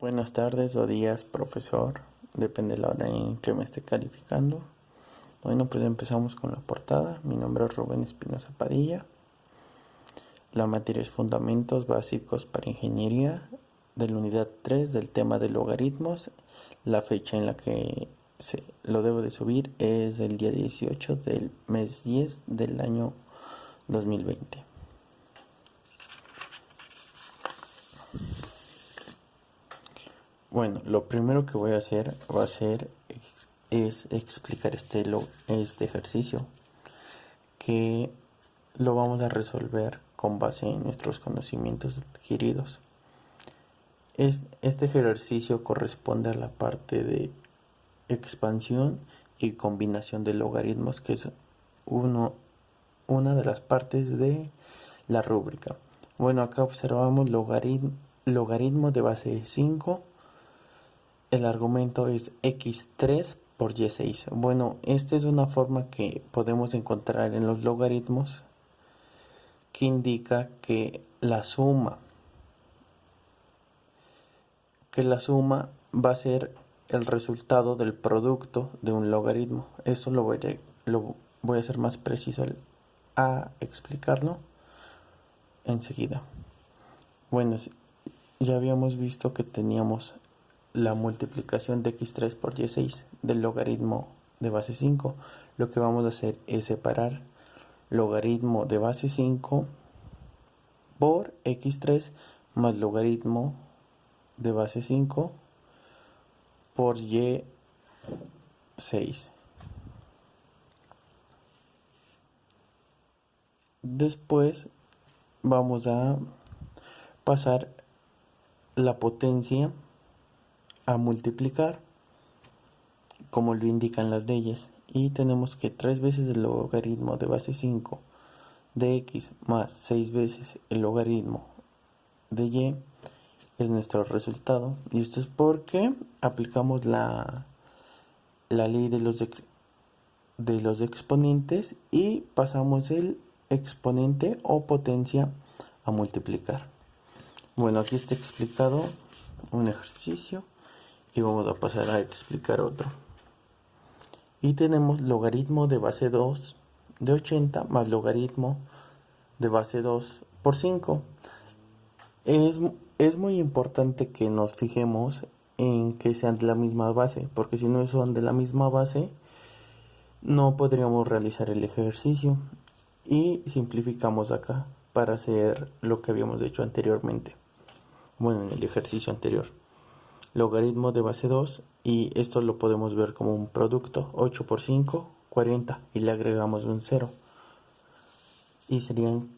Buenas tardes o días, profesor. Depende de la hora en que me esté calificando. Bueno, pues empezamos con la portada. Mi nombre es Rubén Espinosa Padilla. La materia es Fundamentos Básicos para Ingeniería de la unidad 3 del tema de logaritmos. La fecha en la que lo debo de subir es el día 18 del mes 10 del año 2020. Bueno, lo primero que voy a hacer es explicar este ejercicio que lo vamos a resolver con base en nuestros conocimientos adquiridos. Este ejercicio corresponde a la parte de expansión y combinación de logaritmos, que es una de las partes de la rúbrica. Bueno, acá observamos logaritmo de base 5. El argumento es x3 por y6. Bueno, esta es una forma que podemos encontrar en los logaritmos que indica que la suma va a ser el resultado del producto de un logaritmo. Esto lo voy a hacer más preciso a explicarlo enseguida. Bueno, ya habíamos visto que teníamos la multiplicación de x3 por y6 del logaritmo de base 5. Lo que vamos a hacer es separar logaritmo de base 5 por x3 más logaritmo de base 5 por y6. Después vamos a pasar la potencia a multiplicar como lo indican las leyes, y tenemos que 3 veces el logaritmo de base 5 de x más 6 veces el logaritmo de y es nuestro resultado. Y esto es porque aplicamos la ley de los exponentes y pasamos el exponente o potencia a multiplicar. Bueno, aquí está explicado un ejercicio y vamos a pasar a explicar otro. Y tenemos logaritmo de base 2 de 80 más logaritmo de base 2 por 5. Es muy importante que nos fijemos en que sean de la misma base, porque si no son de la misma base, no podríamos realizar el ejercicio. Y simplificamos acá para hacer lo que habíamos hecho anteriormente. Bueno, en el ejercicio anterior. Logaritmo de base 2, y esto lo podemos ver como un producto. 8 por 5, 40, y le agregamos un 0 y serían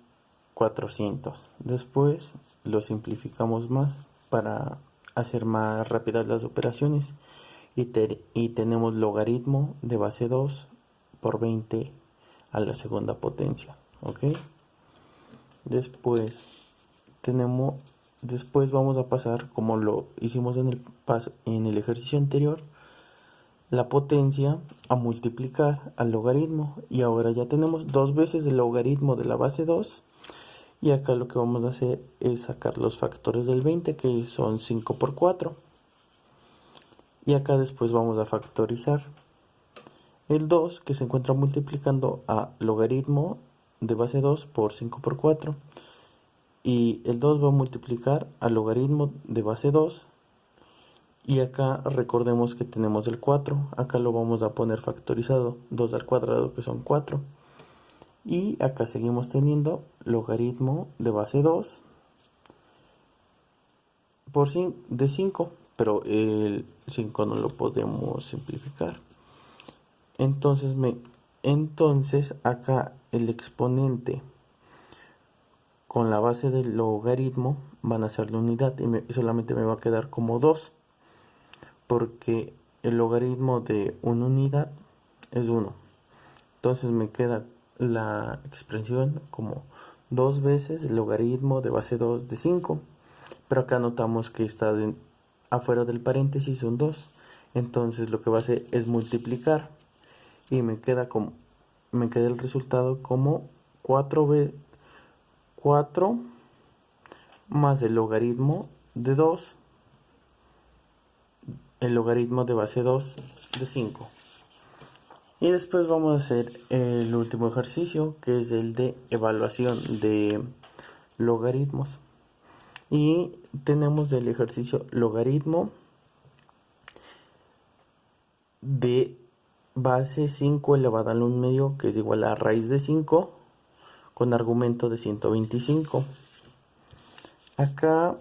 400. Después lo simplificamos más para hacer más rápidas las operaciones y tenemos logaritmo de base 2 por 20 a la segunda potencia. ¿Ok? Después vamos a pasar, como lo hicimos en el ejercicio anterior, la potencia a multiplicar al logaritmo, y ahora ya tenemos 2 veces el logaritmo de la base 2, y acá lo que vamos a hacer es sacar los factores del 20, que son 5 por 4, y acá después vamos a factorizar el 2, que se encuentra multiplicando a logaritmo de base 2 por 5 por 4, y el 2 va a multiplicar al logaritmo de base 2, y acá recordemos que tenemos el 4, acá lo vamos a poner factorizado, 2 al cuadrado, que son 4, y acá seguimos teniendo logaritmo de base 2 por de 5, pero el 5 no lo podemos simplificar. Entonces acá el exponente con la base del logaritmo van a ser la unidad, y solamente me va a quedar como 2, porque el logaritmo de una unidad es 1. Entonces me queda la expresión como 2 veces el logaritmo de base 2 de 5. Pero acá notamos que está afuera del paréntesis un 2. Entonces lo que va a hacer es multiplicar, y me queda el resultado como 4 más el logaritmo de 2 el logaritmo de base 2 de 5. Y después vamos a hacer el último ejercicio, que es el de evaluación de logaritmos. Y tenemos el ejercicio logaritmo de base 5 elevado al 1 medio, que es igual a raíz de 5, con argumento de 125. Acá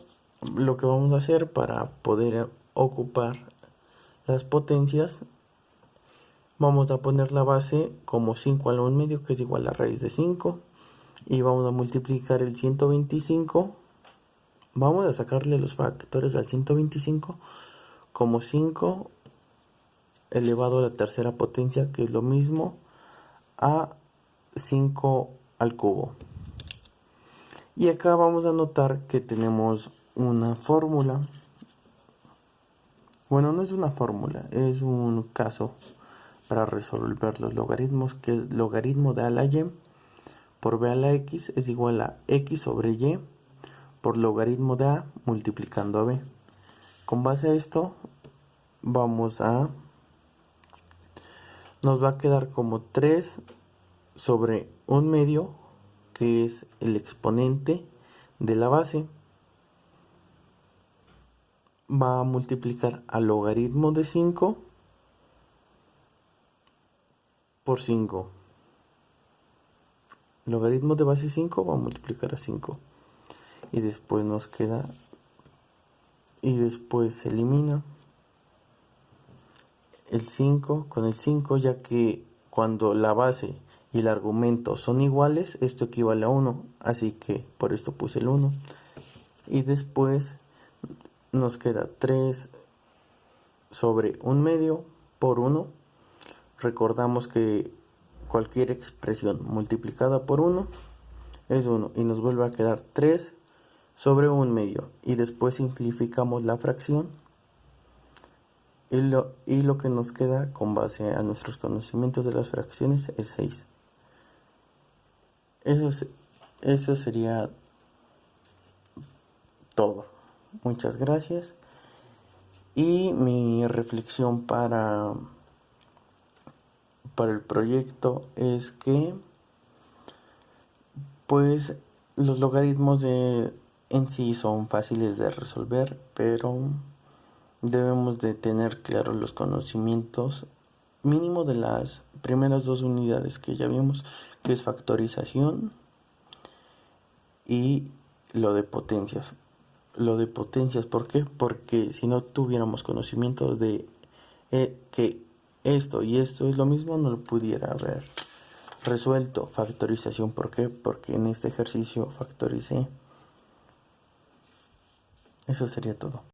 lo que vamos a hacer para poder ocupar las potencias, vamos a poner la base como 5 al 1 medio, que es igual a raíz de 5, y vamos a multiplicar el 125, vamos a sacarle los factores al 125 como 5 elevado a la tercera potencia, que es lo mismo a 5 al cubo. Y acá vamos a notar que tenemos una fórmula. Bueno, no es una fórmula, es un caso para resolver los logaritmos, que es logaritmo de a a la y por b a la x es igual a x sobre y por logaritmo de a multiplicando a b. Con base a esto nos va a quedar como 3 sobre 1 medio, que es el exponente de la base, va a multiplicar al logaritmo de 5 por 5. Logaritmo de base 5 va a multiplicar a 5. Y después nos queda, y después se elimina el 5 con el 5, ya que cuando la base y el argumento son iguales, esto equivale a 1, así que por esto puse el 1. Y después nos queda 3 sobre 1 medio por 1. Recordamos que cualquier expresión multiplicada por 1 es 1, y nos vuelve a quedar 3 sobre 1 medio. Y después simplificamos la fracción, y lo que nos queda con base a nuestros conocimientos de las fracciones es 6. Eso sería todo. Muchas gracias. Y mi reflexión para el proyecto es que pues los logaritmos en sí son fáciles de resolver, pero debemos de tener claros los conocimientos mínimo de las primeras dos unidades que ya vimos, que es factorización y lo de potencias. Lo de potencias, ¿por qué? Porque si no tuviéramos conocimiento de que esto y esto es lo mismo, no lo pudiera haber resuelto. Factorización, ¿por qué? Porque en este ejercicio factoricé. Eso sería todo.